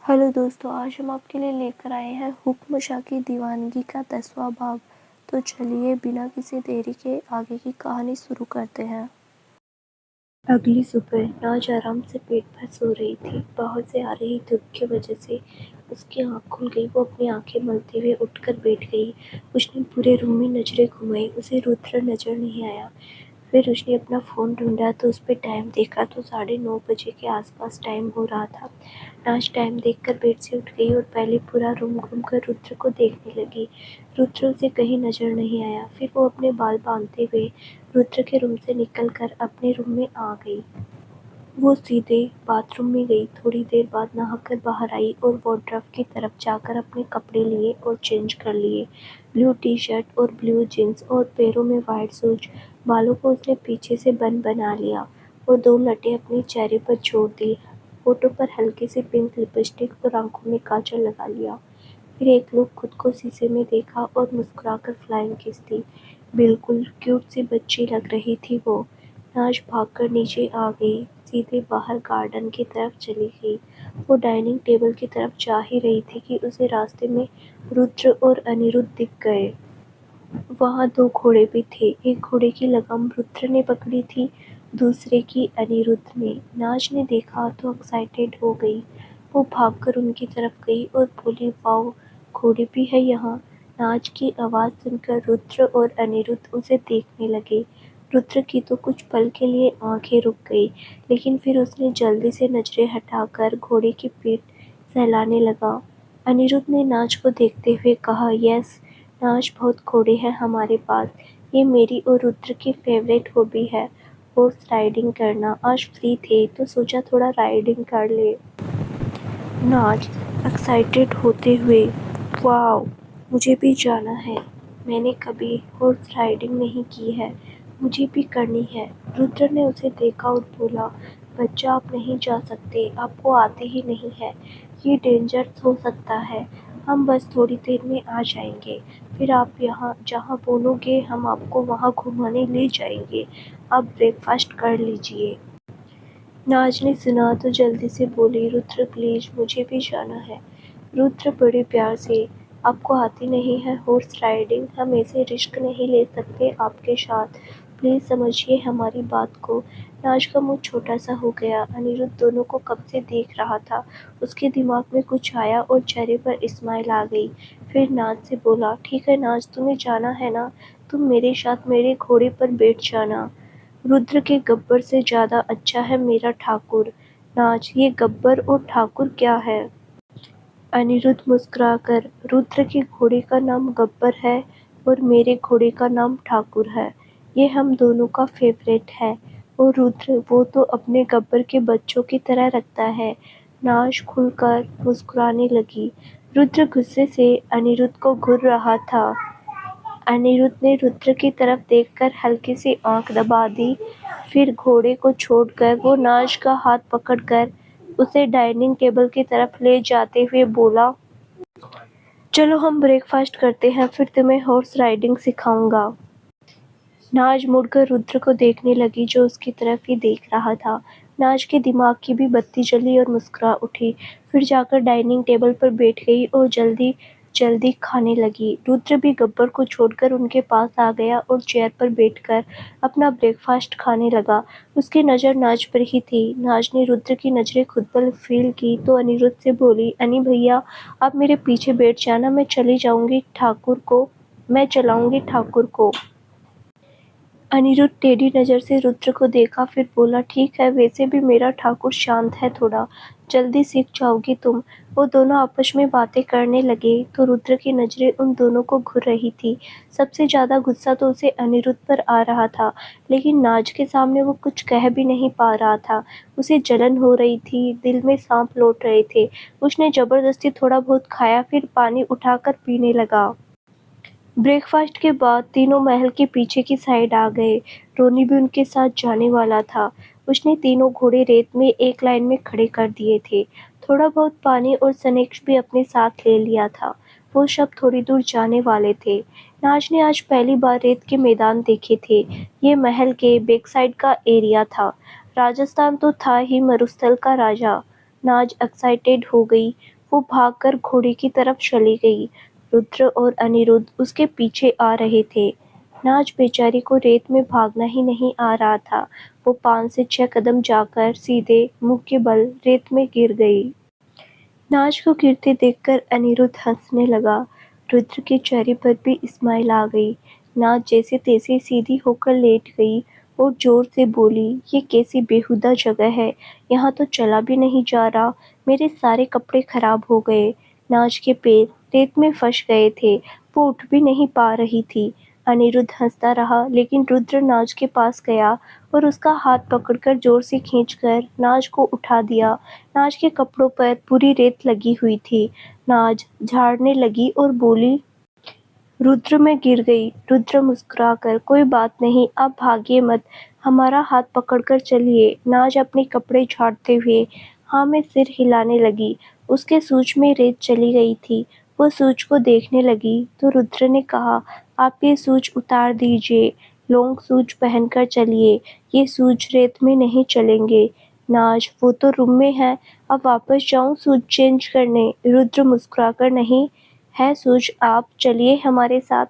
Hello दोस्तों, आज हम आपके लिए लेकर आए हैं हुक्म शाह की दीवानगी का 10वां भाग। तो चलिए बिना किसी देरी के आगे की कहानी शुरू करते हैं। अगली सुबह नाज आराम से पेट भर सो रही थी। बाहर से आ रही धूप की वजह से उसकी आँख खुल गई। वो अपनी आंखें मलते हुए उठकर बैठ गई। उसने पूरे रूम में नजरें घुमाई, उसे रुद्र नजर नहीं आया। फिर उसने अपना फ़ोन ढूंढा तो उस पर टाइम देखा तो 9:30 के आसपास टाइम हो रहा था। नाज टाइम देखकर बेड से उठ गई और पहले पूरा रूम घूमकर रुद्र को देखने लगी। रुद्र उसे कहीं नजर नहीं आया। फिर वो अपने बाल बांधते हुए रुद्र के रूम से निकलकर अपने रूम में आ गई। वो सीधे बाथरूम में गई। थोड़ी देर बाद नहाकर बाहर आई और वार्डरोब की तरफ जाकर अपने कपड़े लिए और चेंज कर लिए। ब्लू टी-शर्ट और ब्लू जीन्स और पैरों में वाइट शूज। बालों को उसने पीछे से बन बना लिया और 2 लटें अपने चेहरे पर छोड़ दी। होठों पर हल्की सी पिंक लिपस्टिक और आंखों में काजल लगा लिया। फिर एक लोग खुद को शीशे में देखा और मुस्कुराकर फ्लाइंग किस दी। बिल्कुल क्यूट सी बच्ची लग रही थी वो। नाज भागकर नीचे आ गई, सीधे बाहर गार्डन की तरफ चली गई। वो डाइनिंग टेबल की तरफ जा ही रही थी कि उसे रास्ते में रुद्र और अनिरुद्ध दिख गए। वहाँ 2 घोड़े भी थे। एक घोड़े की लगाम रुद्र ने पकड़ी थी, दूसरे की अनिरुद्ध ने। नाज ने देखा तो एक्साइटेड हो गई। वो भागकर उनकी तरफ गई और बोली, वाओ, घोड़े भी है यहाँ। नाज की आवाज़ सुनकर रुद्र और अनिरुद्ध उसे देखने लगे। रुद्र की तो कुछ पल के लिए आंखें रुक गई, लेकिन फिर उसने जल्दी से नजरें हटाकर घोड़े की पीठ सहलाने लगा। अनिरुद्ध ने नाज को देखते हुए कहा, यस नाज, बहुत घोड़े हैं हमारे पास। ये मेरी और रुद्र की फेवरेट हॉबी है, हॉर्स राइडिंग करना। आज फ्री थे तो सोचा थोड़ा राइडिंग कर ले। नाज एक्साइटेड होते हुए, वाओ, मुझे भी जाना है। मैंने कभी हॉर्स राइडिंग नहीं की है, मुझे भी करनी है। रुद्र ने उसे देखा और बोला, बच्चा आप नहीं जा सकते, आपको आते ही नहीं है। ये डेंजरस हो सकता है। हम बस थोड़ी देर में आ जाएंगे। फिर आप यहाँ जहाँ बोलोगे हम आपको वहाँ घुमाने ले जाएंगे। आप ब्रेकफास्ट कर लीजिए। नाज ने सुना तो जल्दी से बोली, रुद्र प्लीज, मुझे भी जाना है। रुद्र बड़े प्यार से, आपको आती नहीं है हॉर्स राइडिंग, हम ऐसे रिस्क नहीं ले सकते आपके साथ, प्लीज समझिए हमारी बात को। नाज का मुंह छोटा सा हो गया। अनिरुद्ध दोनों को कब से देख रहा था। उसके दिमाग में कुछ आया और चेहरे पर स्माइल आ गई। फिर नाज से बोला, ठीक है नाज, तुम्हें जाना है ना, तुम मेरे साथ मेरे घोड़े पर बैठ जाना। रुद्र के गब्बर से ज्यादा अच्छा है मेरा ठाकुर। नाज, ये गब्बर और ठाकुर क्या है? अनिरुद्ध मुस्कुराकर, रुद्र के घोड़े का नाम गब्बर है और मेरे घोड़े का नाम ठाकुर है। ये हम दोनों का फेवरेट है। और रुद्र, वो तो अपने गब्बर के बच्चों की तरह रखता है। नाज खुलकर मुस्कुराने लगी। रुद्र गुस्से से अनिरुद्ध को घूर रहा था। अनिरुद्ध ने रुद्र की तरफ देखकर हल्की सी आंख दबा दी। फिर घोड़े को छोड़कर वो नाज का हाथ पकड़कर उसे डाइनिंग टेबल की तरफ ले जाते हुए बोला, चलो हम ब्रेकफास्ट करते हैं, फिर तुम्हें हॉर्स राइडिंग सिखाऊंगा। नाज मुड़कर रुद्र को देखने लगी, जो उसकी तरफ ही देख रहा था। नाज के दिमाग की भी बत्ती जली और मुस्कुरा उठी। फिर जाकर डाइनिंग टेबल पर बैठ गई और जल्दी जल्दी खाने लगी। रुद्र भी गब्बर को छोड़कर उनके पास आ गया और चेयर पर बैठकर अपना ब्रेकफास्ट खाने लगा। उसकी नज़र नाज पर ही थी। नाज ने रुद्र की नज़रें खुद पर फील की तो अनिरुद्ध से बोली, अनी भैया, आप मेरे पीछे बैठ जाना, मैं चलाऊंगी ठाकुर को। अनिरुद्ध टेढ़ी नज़र से रुद्र को देखा, फिर बोला, ठीक है, वैसे भी मेरा ठाकुर शांत है थोड़ा, जल्दी सीख जाओगी तुम। वो दोनों आपस में बातें करने लगे तो रुद्र की नज़रें उन दोनों को घूर रही थी। सबसे ज़्यादा गुस्सा तो उसे अनिरुद्ध पर आ रहा था, लेकिन नाज के सामने वो कुछ कह भी नहीं पा रहा था। उसे जलन हो रही थी, दिल में सांप लौट रहे थे। उसने ज़बरदस्ती थोड़ा बहुत खाया, फिर पानी उठाकर पीने लगा। ब्रेकफास्ट के बाद तीनों महल के पीछे की साइड आ गए। रोनी भी उनके साथ जाने वाला था। उसने तीनों घोड़े रेत में एक लाइन में खड़े कर दिए थे। थोड़ा बहुत पानी और स्नैक्स भी अपने साथ ले लिया था। वो सब थोड़ी दूर जाने वाले थे। नाज ने आज पहली बार रेत के मैदान देखे थे। ये महल के बैक साइड का एरिया था। राजस्थान तो था ही मरुस्थल का राजा। नाज एक्साइटेड हो गई। वो भागकर घोड़े की तरफ चली गई। रुद्र और अनिरुद्ध उसके पीछे आ रहे थे। नाज बेचारी को रेत में भागना ही नहीं आ रहा था। वो 5 से 6 कदम जाकर सीधे मुंह के बल रेत में गिर गई। नाज को गिरते देखकर अनिरुद्ध हंसने लगा। रुद्र के चेहरे पर भी स्माइल आ गई। नाज जैसे तैसे सीधी होकर लेट गई और जोर से बोली, ये कैसी बेहुदा जगह है, यहाँ तो चला भी नहीं जा रहा, मेरे सारे कपड़े खराब हो गए। नाज के पैर रेत में फंस गए थे, वो उठ भी नहीं पा रही थी। अनिरुद्ध हंसता रहा, लेकिन रुद्र नाज के पास गया और उसका हाथ पकड़कर जोर से खींचकर नाज को उठा दिया। नाज के कपड़ों पर पूरी रेत लगी हुई थी। नाज झाड़ने लगी और बोली, रुद्र मैं गिर गई। रुद्र मुस्कुराकर, कोई बात नहीं, अब भागिए मत, हमारा हाथ पकड़कर चलिए। नाज अपने कपड़े झाड़ते हुए हाँ में सिर हिलाने लगी। उसके सूंड में रेत चली गई थी। वो सूंड को देखने लगी तो रुद्र ने कहा, आप ये सूंड उतार दीजिए, लॉन्ग सूंड पहनकर चलिए, ये सूंड रेत में नहीं चलेंगे। नाज, वो तो रूम में है, अब वापस जाऊं सूंड चेंज करने? रुद्र मुस्कुराकर, नहीं है सूझ, आप चलिए हमारे साथ।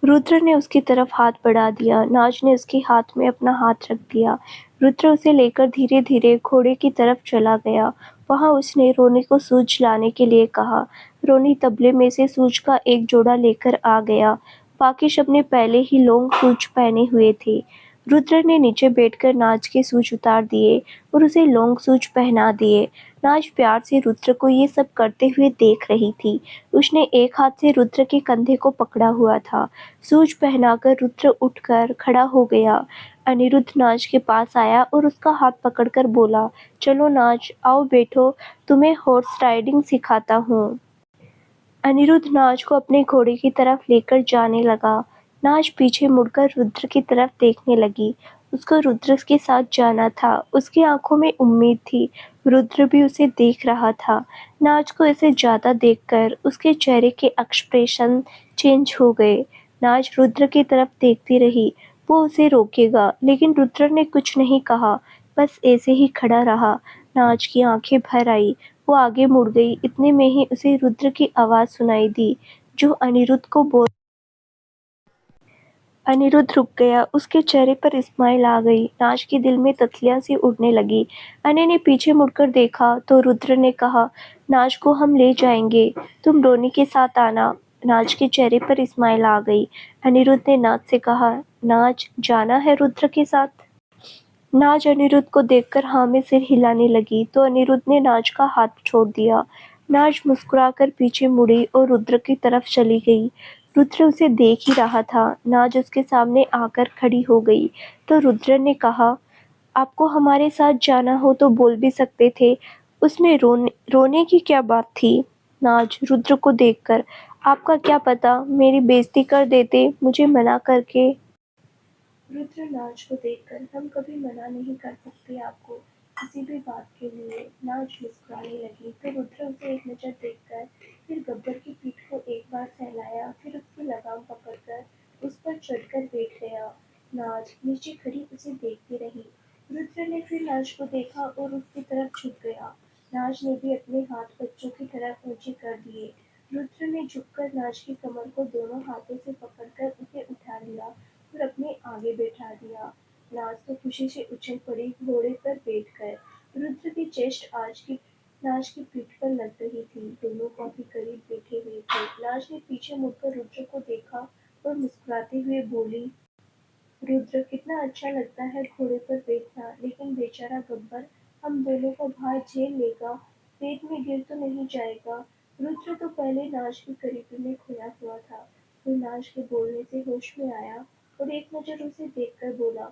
रुद्र ने उसकी तरफ हाथ बढ़ा दिया। नाज ने उसके हाथ में अपना हाथ रख दिया। रुद्र उसे लेकर धीरे धीरे घोड़े की तरफ चला गया। वहां उसने रोनी को सूझ लाने के लिए कहा। रोनी तबले में से सूझ का एक जोड़ा लेकर आ गया। बाकी सबने पहले ही लॉन्ग सूझ पहने हुए थे। रुद्र ने नीचे बैठकर नाज के सूझ उतार दिए और उसे लॉन्ग सूझ पहना दिए। नाज प्यार से रुद्र को ये सब करते हुए देख रही थी। उसने एक हाथ से रुद्र के कंधे को पकड़ा हुआ था। सूझ पहनाकर रुद्र उठकर खड़ा हो गया। अनिरुद्ध नाज के पास आया और उसका हाथ पकड़कर बोला, चलो नाज, आओ बैठो, तुम्हें हॉर्स राइडिंग सिखाता हूँ। अनिरुद्ध नाज को अपने घोड़े की तरफ लेकर जाने लगा। नाज पीछे मुड़कर रुद्र की तरफ देखने लगी। उसको रुद्र के साथ जाना था। उसकी आंखों में उम्मीद थी। रुद्र भी उसे देख रहा था। नाज को इसे ज्यादा देखकर उसके चेहरे के एक्सप्रेशन चेंज हो गए। नाज रुद्र की तरफ देखती रही। वो उसे रोकेगा, लेकिन रुद्र ने कुछ नहीं कहा, बस ऐसे ही खड़ा रहा। नाज की आंखें भर आई। वो आगे मुड़ गई। इतने में ही उसे रुद्र की आवाज सुनाई दी, जो अनिरुद्ध को बोल। अनिरुद्ध रुक गया। उसके चेहरे पर स्माइल आ गई। नाज के दिल में तितलियां सी उड़ने लगी। अने ने पीछे मुड़कर देखा तो रुद्र ने कहा, नाज को हम ले जाएंगे, तुम रोनी के साथ आना। नाज के चेहरे पर स्माइल आ गई। अनिरुद्ध ने नाज से कहा, नाज, जाना है रुद्र के साथ? नाज अनिरुद्ध को देखकर हाँ में सिर हिलाने लगी तो अनिरुद्ध ने नाज का हाथ छोड़ दिया। नाज मुस्कुराकर पीछे मुड़ी और रुद्र की तरफ चली गई। रुद्र उसे देख ही रहा था। नाज उसके सामने आकर खड़ी हो गई तो रुद्र ने कहा, आपको हमारे साथ जाना हो तो बोल भी सकते थे, उसमें रोने की क्या बात थी? नाज रुद्र को देखकर, आपका क्या पता, मेरी बेइज्जती कर देते मुझे मना करके। रुद्र नाज को देखकर, हम कभी मना नहीं कर सकते आपको किसी भी बात के लिए। नाज मुस्कुराने लगी तो रुद्र उसे एक नजर देखकर फिर गब्बर की पीठ को एक बार सहलाया, फिर उसकी लगाम पकड़कर उस पर चढ़कर बैठ गया। नाज नीचे खड़ी उसे देखती रही। रुद्र ने फिर नाज को देखा और उसकी तरफ झुक गया। नाज ने भी अपने हाथ बच्चों की तरह ऊंचे कर दिए। रुद्र ने झुककर नाज की कमर को दोनों हाथों से पकड़कर उसे उठा लिया और अपने आगे बैठा दिया। नाज तो खुशी से उछल पड़ी, घोड़े पर बैठकर। रुद्र की चेस्ट आज की नाज की पीठ पर लग रही थी। दोनों काफी करीब बैठे हुए थे। नाज ने पीछे मुड़कर रुद्र को देखा और मुस्कुराते हुए बोली, रुद्र, कितना अच्छा लगता है घोड़े पर बैठना, लेकिन बेचारा गब्बर हम दोनों का भार झेल लेगा, पेट में गिर तो नहीं जाएगा? रुद्र तो पहले नाज के करीब में खोया हुआ था, फिर नाज के बोलने से होश में आया और एक नजर उसे देखकर बोला,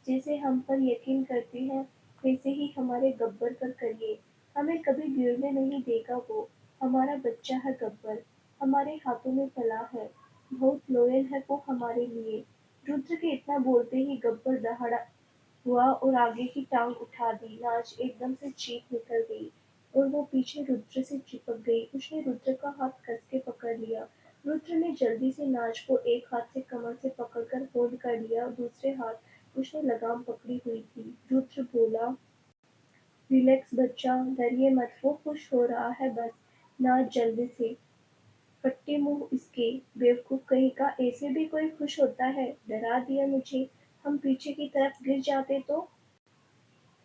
जैसे हम पर यकीन करती हैं, वैसे ही हमारे गब्बर पर करिए। हमें कभी गिरने नहीं देगा वो, हमारा बच्चा है गब्बर, हमारे हाथों में पला है, बहुत लॉयल है वो हमारे लिए। रुद्र के इतना बोलते ही गब्बर दहाड़ा हुआ और आगे की टांग उठा दी। नाज एकदम से चीख निकल गई और वो पीछे रुद्र से चिपक गई। उसने रुद्र का हाथ कस के पकड़ लिया। रुद्र ने जल्दी से नाज को एक हाथ से कमर से पकड़कर होल्ड कर लिया, दूसरे हाथ उसने लगाम पकड़ी हुई थी। रुद्र बोला, रिलैक्स बच्चा, डरिए मत, वो खुश हो रहा है बस। नाज जल्दी से, फट्टे मुंह इसके, बेवकूफ कहीं का, ऐसे भी कोई खुश होता है, डरा दिया मुझे, हम पीछे की तरफ गिर जाते तो।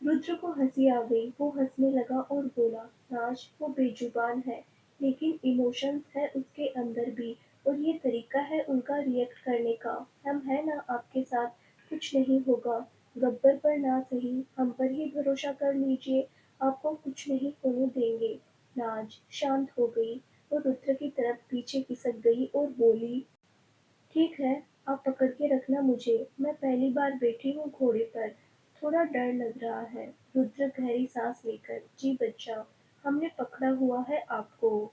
रुद्र को हंसी आ गई, वो हंसने लगा और बोला, नाज वो बेजुबान है, लेकिन इमोशंस है उसके अंदर भी, और ये तरीका है उनका रिएक्ट करने का। हम है ना आपके साथ, कुछ नहीं होगा। गब्बर पर ना सही, हम पर ही भरोसा कर लीजिए, आपको कुछ नहीं होने देंगे। नाज शांत हो गई और रुद्र की तरफ पीछे खिसक गई और बोली, ठीक है, आप पकड़ के रखना मुझे, मैं पहली बार बैठी हूँ घोड़े पर, थोड़ा डर लग रहा है। रुद्र गहरी सांस लेकर, जी बच्चा, हमने पकड़ा हुआ है आपको।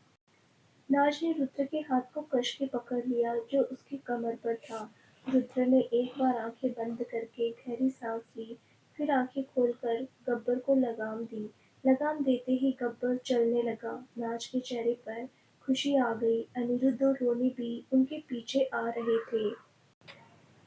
नाज ने रुद्र के हाथ को कस के पकड़ लिया जो उसकी कमर पर था। रुद्र ने एक बार आंखें बंद करके गहरी सांस ली, फिर आंखें खोलकर गब्बर को लगाम दी। लगाम देते ही गब्बर चलने लगा। नाज के चेहरे पर खुशी आ गई। अनिरुद्ध और रोनी भी उनके पीछे आ रहे थे।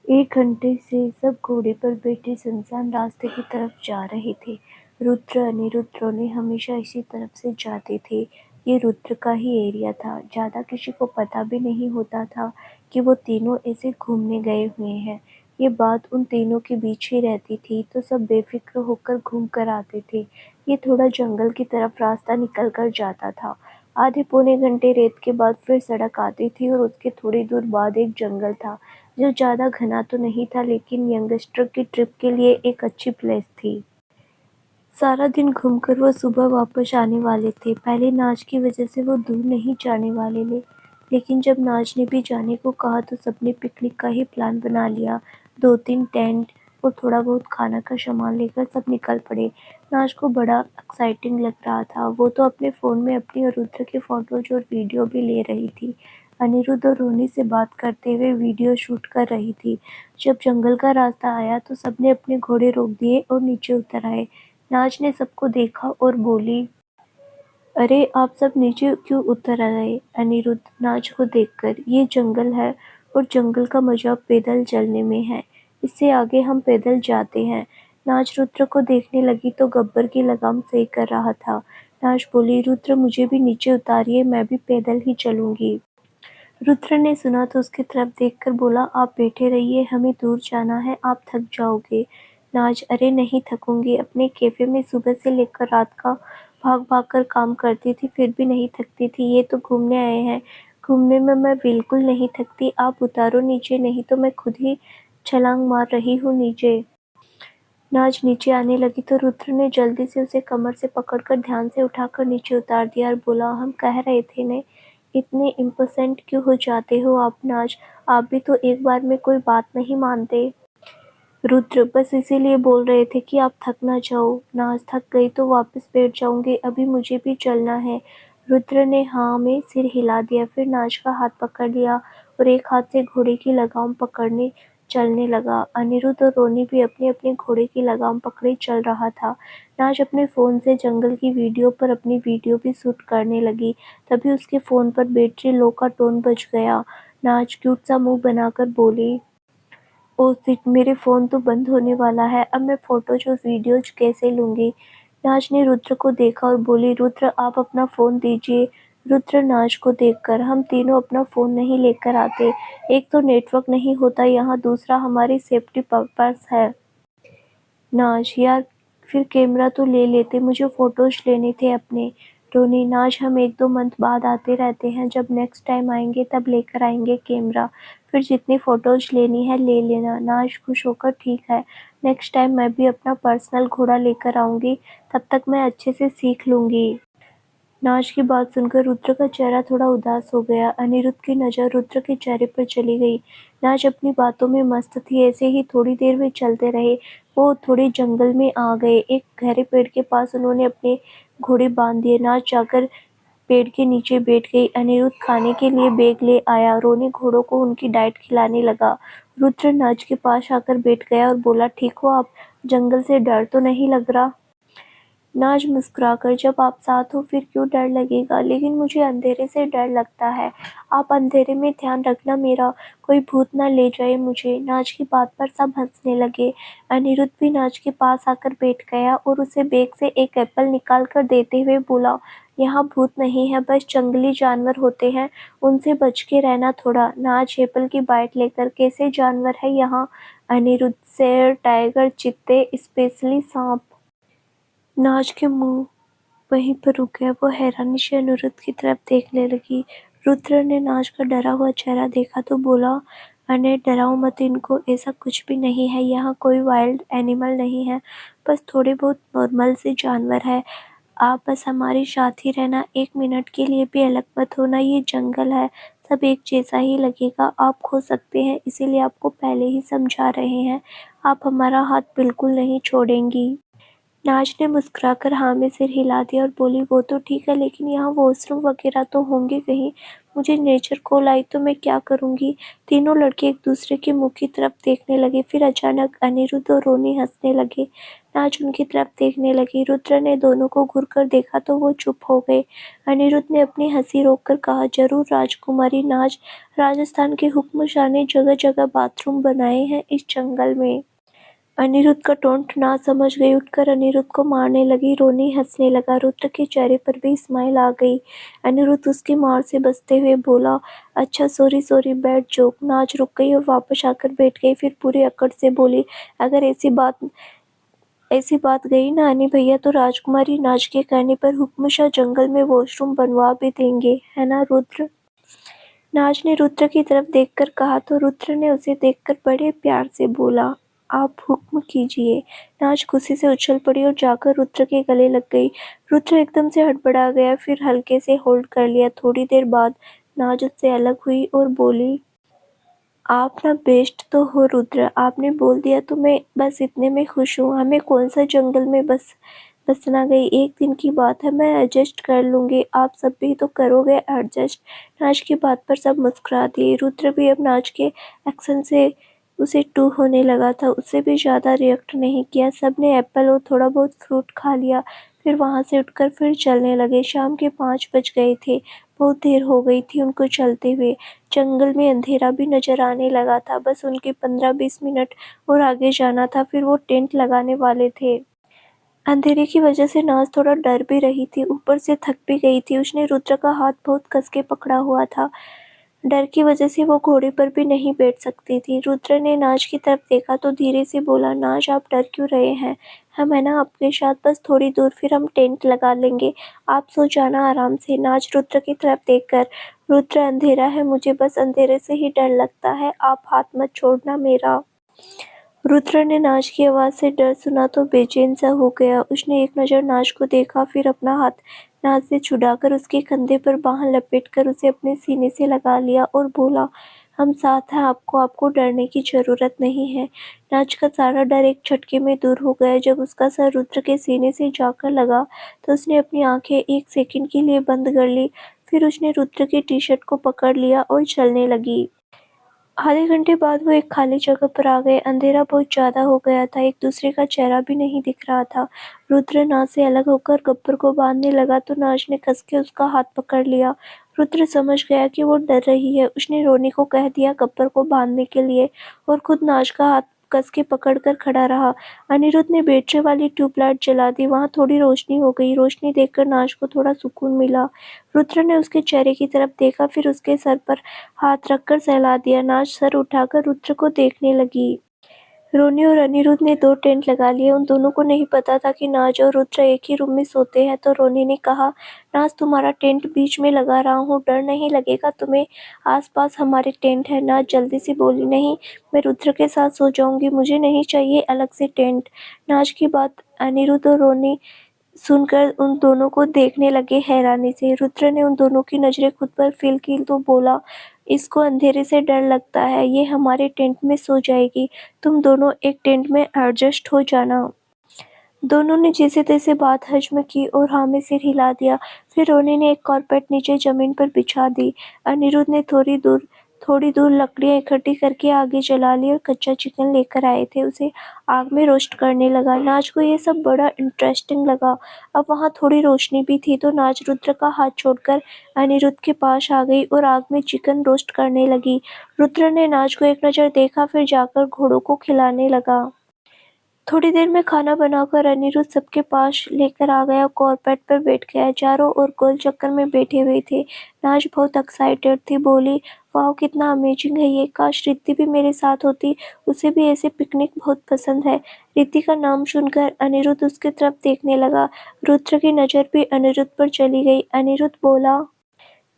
1 घंटे से सब घोड़े पर बैठे सुनसान रास्ते की तरफ जा रहे थे। रुद्र, अनिरुद्ध, रोनी हमेशा इसी तरफ से जाते थे। ये रुद्र का ही एरिया था। ज्यादा किसी को पता भी नहीं होता था कि वो तीनों ऐसे घूमने गए हुए हैं। ये बात उन तीनों के बीच ही रहती थी, तो सब बेफिक्र होकर घूम कर आते थे। ये थोड़ा जंगल की तरफ रास्ता निकल कर जाता था। आधे पौने घंटे रेत के बाद फिर सड़क आती थी और उसके थोड़ी दूर बाद एक जंगल था, जो ज़्यादा घना तो नहीं था, लेकिन यंगस्टर की ट्रिप के लिए एक अच्छी प्लेस थी। सारा दिन घूमकर वो सुबह वापस आने वाले थे। पहले नाज की वजह से वो दूर नहीं जाने वाले थे, लेकिन जब नाज ने भी जाने को कहा तो सबने पिकनिक का ही प्लान बना लिया। 2-3 टेंट और थोड़ा बहुत खाना का सामान लेकर सब निकल पड़े। नाज को बड़ा एक्साइटिंग लग रहा था। वो तो अपने फ़ोन में अपनी और रुद्र के फ़ोटोज़ और वीडियो भी ले रही थी। अनिरुद्ध और रोनी से बात करते हुए वीडियो शूट कर रही थी। जब जंगल का रास्ता आया तो सबने अपने घोड़े रोक दिए और नीचे उतर आए। नाज ने सबको देखा और बोली, अरे आप सब नीचे क्यों उतर आए? अनिरुद्ध नाज को देखकर, ये जंगल है और जंगल का मजा पैदल चलने में है, इससे आगे हम पैदल जाते हैं। नाज रुद्र को देखने लगी तो गब्बर की लगाम सही कर रहा था। नाज बोली, रुद्र मुझे भी नीचे उतारिए, मैं भी पैदल ही चलूंगी। रुद्र ने सुना तो उसकी तरफ देखकर बोला, आप बैठे रहिए, हमें दूर जाना है, आप थक जाओगे। नाज, अरे नहीं थकूंगी, अपने कैफे में सुबह से लेकर रात का भाग भाग कर काम करती थी, फिर भी नहीं थकती थी। ये तो घूमने आए हैं, घूमने में मैं बिल्कुल नहीं थकती। आप उतारो नीचे, नहीं तो मैं खुद ही छलांग मार रही हूँ नीचे। नाज नीचे आने लगी तो रुद्र ने जल्दी से उसे कमर से पकड़कर ध्यान से उठाकर नीचे उतार दिया और बोला, हम कह रहे थे ने, इतने इम्पोसेंट क्यों हो जाते हो आप नाज, आप भी तो एक बार में कोई बात नहीं मानते। रुद्र, बस इसीलिए बोल रहे थे कि आप थक ना जाओ। नाज, थक गई तो वापस बैठ जाऊंगी, अभी मुझे भी चलना है। रुद्र ने हाँ में सिर हिला दिया, फिर नाज का हाथ पकड़ लिया और एक हाथ से घोड़े की लगाम पकड़ने चलने लगा। अनिरुद्ध और रोनी भी अपने अपने घोड़े की लगाम पकड़े चल रहा था। नाज अपने फ़ोन से जंगल की वीडियो पर अपनी वीडियो भी शूट करने लगी। तभी उसके फ़ोन पर बैटरी लो का टोन बज गया। नाज क्यूट सा मुंह बनाकर बोली, ओह शिट, मेरे फ़ोन तो बंद होने वाला है, अब मैं फ़ोटोज़ और वीडियोज़ कैसे लूँगी? नाज ने रुद्र को देखा और बोली, रुद्र आप अपना फ़ोन दीजिए। रुद्र नाज को देखकर, हम तीनों अपना फ़ोन नहीं लेकर आते, एक तो नेटवर्क नहीं होता यहाँ, दूसरा हमारी सेफ्टी पर्पस है। नाज, यार फिर कैमरा तो ले लेते, मुझे फ़ोटोज़ लेने थे अपने। रोनी, नाज हम 1-2 मंथ बाद आते रहते हैं, जब नेक्स्ट टाइम आएंगे तब लेकर आएंगे कैमरा, फिर जितनी फ़ोटोज़ लेनी है ले लेना। नाज खुश होकर, ठीक है, नेक्स्ट टाइम मैं भी अपना पर्सनल घोड़ा लेकर आऊँगी, तब तक मैं अच्छे से सीख लूँगी। नाज की बात सुनकर रुद्र का चेहरा थोड़ा उदास हो गया। अनिरुद्ध की नज़र रुद्र के चेहरे पर चली गई। नाज अपनी बातों में मस्त थी। ऐसे ही थोड़ी देर वे चलते रहे। वो थोड़े जंगल में आ गए। एक गहरे पेड़ के पास उन्होंने अपने घोड़े बांध दिए। नाज जाकर पेड़ के नीचे बैठ गई। अनिरुद्ध खाने के लिए बैग ले आया। रोनी घोड़ों को उनकी डाइट खिलाने लगा। रुद्र नाज के पास आकर बैठ गया और बोला, ठीक हो आप? जंगल से डर तो नहीं लग रहा? नाज मुस्कुराकर, जब आप साथ हो फिर क्यों डर लगेगा, लेकिन मुझे अंधेरे से डर लगता है। आप अंधेरे में ध्यान रखना मेरा, कोई भूत ना ले जाए मुझे। नाज की बात पर सब हंसने लगे। अनिरुद्ध भी नाज के पास आकर बैठ गया और उसे बैग से एक एप्पल निकाल कर देते हुए बोला, यहाँ भूत नहीं है, बस जंगली जानवर होते हैं, उनसे बच के रहना थोड़ा। नाज एप्पल की बाइट लेकर, कैसे जानवर है यहाँ? अनिरुद्ध, शेर, टाइगर, चीते, स्पेशली सांप। नाज के मुंह वहीं पर रुक गया। वो हैरानी से अनिरुद्ध की तरफ देखने लगी। रुद्र ने नाज का डरा हुआ चेहरा देखा तो बोला, अने डराओ मत इनको, ऐसा कुछ भी नहीं है, यहाँ कोई वाइल्ड एनिमल नहीं है, बस थोड़े बहुत नॉर्मल से जानवर है। आप बस हमारे साथ ही रहना, 1 मिनट के लिए भी अलग मत होना। ये जंगल है, सब एक जैसा ही लगेगा, आप खो सकते हैं, इसीलिए आपको पहले ही समझा रहे हैं, आप हमारा हाथ बिल्कुल नहीं छोड़ेंगी। नाज ने मुस्कुराकर हाँ में सिर हिला दिया और बोली, वो तो ठीक है, लेकिन यहाँ वॉशरूम वगैरह तो होंगे कहीं, मुझे नेचर कॉल आई तो मैं क्या करूँगी? तीनों लड़के एक दूसरे के मुंह की तरफ देखने लगे। फिर अचानक अनिरुद्ध और रोनी हंसने लगे। नाज उनकी तरफ देखने लगी। रुद्र ने दोनों को घूरकर देखा तो वो चुप हो गए। अनिरुद्ध ने अपनी हंसी रोककर कहा, जरूर राजकुमारी नाज, राजस्थान के हुक्म शाह ने जगह जगह बाथरूम बनाए हैं इस जंगल में। अनिरुद्ध का टोंट ना समझ गई, उठकर अनिरुद्ध को मारने लगी। रोनी हंसने लगा। रुद्र के चेहरे पर भी स्माइल आ गई। अनिरुद्ध उसकी मार से बचते हुए बोला, अच्छा सॉरी सॉरी, बैड जोक। नाच रुक गई और वापस आकर बैठ गई। फिर पूरी अकड़ से बोली, अगर ऐसी बात गई ना अनी भैया, तो राजकुमारी नाच के कहने पर हुक्मशाह जंगल में वॉशरूम बनवा भी देंगे, है ना रुद्र? नाज ने रुद्र की तरफ देखकर कहा तो रुद्र ने उसे देखकर बड़े प्यार से बोला, आप हुक्म कीजिए। नाज खुशी से उछल पड़ी और जाकर रुद्र के गले लग गई। रुद्र एकदम से हड़बड़ा गया, फिर हल्के से होल्ड कर लिया। थोड़ी देर बाद नाज उससे अलग हुई और बोली, आप ना बेस्ट तो हो रुद्र, आपने बोल दिया तो मैं बस इतने में खुश हूँ। हमें कौन सा जंगल में बसना गई, एक दिन की बात है, मैं एडजस्ट कर लूँगी, आप सब भी तो करोगे एडजस्ट। नाज की बात पर सब मुस्कुरा दिए। रुद्र भी अब नाज के एक्शन से उसे टू होने लगा था। उससे भी ज़्यादा रिएक्ट नहीं किया। सब ने एप्पल और थोड़ा बहुत फ्रूट खा लिया। फिर वहाँ से उठकर फिर चलने लगे। शाम के 5 बज गए थे। बहुत देर हो गई थी उनको चलते हुए। जंगल में अंधेरा भी नजर आने लगा था। बस उनके 15-20 मिनट और आगे जाना था, फिर वो टेंट लगाने वाले थे। अंधेरे की वजह से नाज थोड़ा डर भी रही थी, ऊपर से थक भी गई थी। उसने रुद्र का हाथ बहुत कस के पकड़ा हुआ था। डर की वजह से वो घोड़े पर भी नहीं बैठ सकती थी। रुद्र ने नाज की तरफ देखा तो धीरे से बोला, नाज आप डर क्यों रहे हैं? हम है ना आपके साथ, बस थोड़ी दूर, फिर हम टेंट लगा लेंगे, आप सो जाना आराम से। नाज रुद्र की तरफ देखकर, रुद्र अंधेरा है, मुझे बस अंधेरे से ही डर लगता है, आप हाथ मत छोड़ना मेरा। रुद्र ने नाज की आवाज़ से डर सुना तो बेचैन सा हो गया। उसने एक नज़र नाज को देखा, फिर अपना हाथ नाज से छुड़ाकर उसके कंधे पर बाँह लपेटकर उसे अपने सीने से लगा लिया और बोला, हम साथ हैं, आपको डरने की ज़रूरत नहीं है। नाज का सारा डर एक झटके में दूर हो गया। जब उसका सर रुद्र के सीने से जाकर लगा तो उसने अपनी आंखें 1 सेकंड के लिए बंद कर ली। फिर उसने रुद्र की टी-शर्ट को पकड़ लिया और चलने लगी। आधे घंटे बाद वो एक खाली जगह पर आ गए। अंधेरा बहुत ज़्यादा हो गया था, एक दूसरे का चेहरा भी नहीं दिख रहा था। रुद्र नाज से अलग होकर गब्बर को बांधने लगा तो नाज ने कस के उसका हाथ पकड़ लिया। रुद्र समझ गया कि वो डर रही है। उसने रोनी को कह दिया गब्बर को बांधने के लिए और खुद नाज का हाथ कस के पकड़ कर खड़ा रहा। अनिरुद्ध ने बैटरी वाली ट्यूबलाइट जला दी। वहाँ थोड़ी रोशनी हो गई। रोशनी देखकर नाज को थोड़ा सुकून मिला। रुद्र ने उसके चेहरे की तरफ देखा, फिर उसके सर पर हाथ रखकर सहला दिया। नाज सर उठाकर रुद्र को देखने लगी। रोनी और अनिरुद्ध ने 2 टेंट लगा लिए। उन दोनों को नहीं पता था कि नाज और रुद्र एक ही रूम में सोते हैं। तो रोनी ने कहा, नाज तुम्हारा टेंट बीच में लगा रहा हूँ, डर नहीं लगेगा तुम्हें? आसपास हमारे टेंट है। नाज जल्दी से बोली, नहीं, मैं रुद्र के साथ सो जाऊंगी, मुझे नहीं चाहिए अलग से टेंट। नाज की बात अनिरुद्ध और रोनी सुनकर उन दोनों को देखने लगे हैरानी से। रुद्र ने उन दोनों की नजरें खुद पर फील की तो बोला, इसको अंधेरे से डर लगता है, ये हमारे टेंट में सो जाएगी, तुम दोनों एक टेंट में एडजस्ट हो जाना। दोनों ने जैसे तैसे बात हजम की और हाँ में सिर हिला दिया। फिर रोनी ने एक कारपेट नीचे जमीन पर बिछा दी। अनिरुद्ध ने थोड़ी दूर लकड़ियां इकट्ठी करके आगे जला ली और कच्चा चिकन लेकर आए थे, उसे आग में रोस्ट करने लगा। नाज को ये सब बड़ा इंटरेस्टिंग लगा। अब वहाँ थोड़ी रोशनी भी थी तो नाज रुद्र का हाथ छोड़कर अनिरुद्ध के पास आ गई और आग में चिकन रोस्ट करने लगी। रुद्र ने नाज को एक नज़र देखा, फिर जाकर घोड़ों को खिलाने लगा। थोड़ी देर में खाना बनाकर अनिरुद्ध सबके पास लेकर आ गया। कॉर्पेट पर बैठ गया। चारों ओर गोल चक्कर में बैठे हुए थे। नाज बहुत एक्साइटेड थी। बोली, वाह कितना अमेजिंग है ये, काश रिद्धि भी मेरे साथ होती, उसे भी ऐसे पिकनिक बहुत पसंद है। रिद्धि का नाम सुनकर अनिरुद्ध उसकी तरफ देखने लगा। रुद्र की नज़र भी अनिरुद्ध पर चली गई। अनिरुद्ध बोला,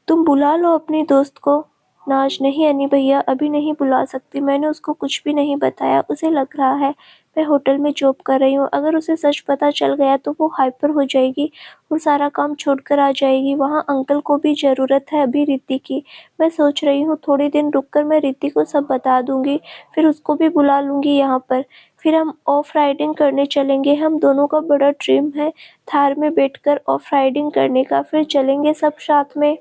तुम बुला लो अपनी दोस्त को। नाज, नहीं अनी भैया, अभी नहीं बुला सकती, मैंने उसको कुछ भी नहीं बताया। उसे लग रहा है मैं होटल में जॉब कर रही हूँ, अगर उसे सच पता चल गया तो वो हाइपर हो जाएगी और सारा काम छोड़कर आ जाएगी। वहाँ अंकल को भी ज़रूरत है अभी रिद्धि की। मैं सोच रही हूँ थोड़े दिन रुककर मैं रिद्धि को सब बता दूँगी, फिर उसको भी बुला लूँगी यहाँ पर। फिर हम ऑफ राइडिंग करने चलेंगे। हम दोनों का बड़ा ड्रीम है थार में बैठकर ऑफ राइडिंग करने का, फिर चलेंगे सब साथ में।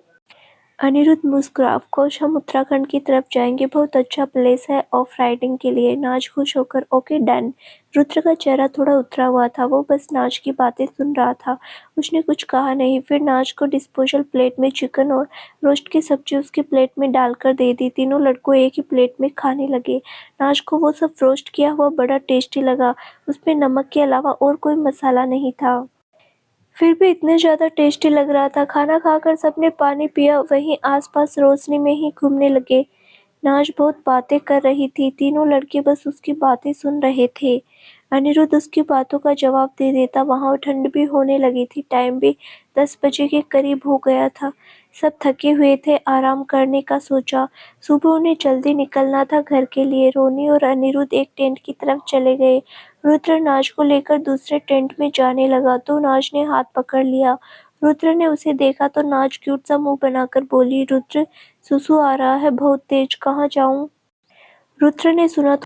अनिरुद्ध मुस्कुरा, ऑफकोर्स हम उत्तराखंड की तरफ जाएंगे, बहुत अच्छा प्लेस है ऑफ राइडिंग के लिए। नाज खुश होकर ओके डन। रुद्र का चेहरा थोड़ा उतरा हुआ था, वो बस नाज की बातें सुन रहा था, उसने कुछ कहा नहीं। फिर नाज को डिस्पोजल प्लेट में चिकन और रोस्ट की सब्जी उसकी प्लेट में डालकर दे दी। तीनों लड़कों एक ही प्लेट में खाने लगे। नाज को वो सब रोस्ट किया हुआ बड़ा टेस्टी लगा, उसमें नमक के अलावा और कोई मसाला नहीं था, फिर भी इतने ज़्यादा टेस्टी लग रहा था। खाना खाकर सबने पानी पिया, वहीं आसपास रोशनी में ही घूमने लगे। नाज बहुत बातें कर रही थी, तीनों लड़के बस उसकी बातें सुन रहे थे। अनिरुद्ध उसकी बातों का जवाब दे देता। वहाँ ठंड भी होने लगी थी, टाइम भी 10 बजे के करीब हो गया था। सब थके हुए थे, आराम करने का सोचा। सुबह उन्हें जल्दी निकलना था घर के लिए। रोनी और अनिरुद्ध एक टेंट की तरफ चले गए। रुद्र नाज को लेकर दूसरे टेंट में जाने लगा तो नाज ने हाथ पकड़ लिया। रुद्र ने उसे देखा तो नाज क्यूट सा मुंह बनाकर बोली, रुद्र सुसु आ रहा है बहुत तेज, कहाँ जाऊं? रुद्र ने सुना तो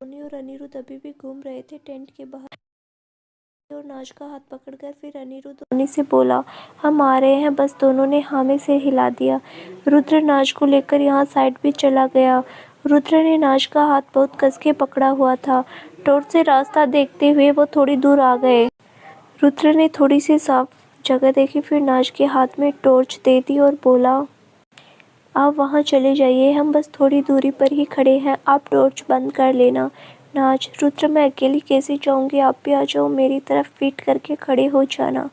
रोनी और अनिरुद्ध अभी भी घूम रहे थे टेंट के बाहर, और नाज का हाथ पकड़कर फिर अनिरुद्ध रोनी से बोला, हम आ रहे हैं बस। दोनों ने हाँ में से हिला दिया। रुद्र नाज को लेकर यहाँ साइड भी चला गया। रुद्र ने नाज का हाथ बहुत कस के पकड़ा हुआ था। टॉर्च से रास्ता देखते हुए वो थोड़ी दूर आ गए। रुद्र ने थोड़ी सी साफ जगह देखी, फिर नाज के हाथ में टॉर्च दे दी और बोला, आप वहाँ चले जाइए, हम बस थोड़ी दूरी पर ही खड़े हैं, आप टॉर्च बंद कर लेना। नाज, रुद्र मैं अकेली कैसे जाऊँगी, आप भी आ जाओ, मेरी तरफ पीठ करके खड़े हो जाना।